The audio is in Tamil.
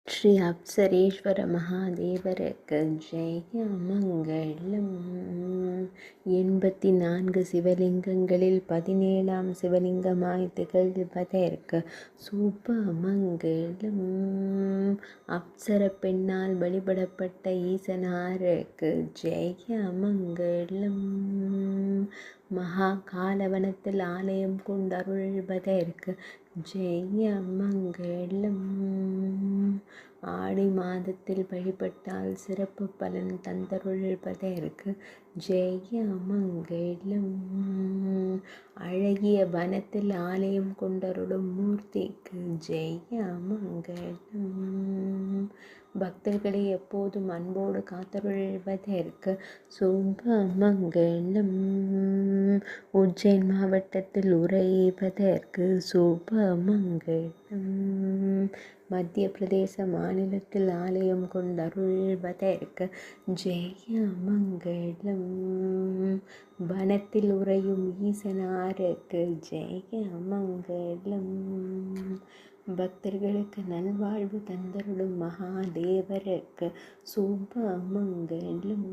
ஸ்ரீ அப்சரேஸ்வர மகாதேவருக்கு ஜெய மங்களம். 84 சிவலிங்கங்களில் 17ஆம் சிவலிங்கமாய் திகழ்வதற்கு சுப மங்களம். அப்சர பெண்ணால் வழிபடப்பட்ட ஈசனாருக்கு ஜெய மங்களம். மகா காலவனத்தில் ஆலயம் கொண்டருள்வதற்கு ஜெய மங்களம். ஆடி மாதத்தில் வழிபட்டால் சிறப்பு பலன் தந்தருள்வதற்கு ஜெய மங்களம். அழகிய வனத்தில் ஆலயம் கொண்டருளும் மூர்த்திக்கு ஜெய மங்களம். பக்தர்களை எப்போதும் அன்போடு காத்தருள்வதற்கு சுப மங்களம். உஜ்ஜைன் மாவட்டத்தில் உறைவதற்கு சுப மங்களம். மத்திய பிரதேச மாநிலத்தில் ஆலயம் கொண்டருள்வதற்கு ஜெய மங்களம். வனத்தில் உறையும் ஈசனாருக்கு ஜெய மங்களம். பக்தர்களுக்கு நல்வாழ்வு தந்தருளும் மகாதேவருக்கு சுப மங்களம்.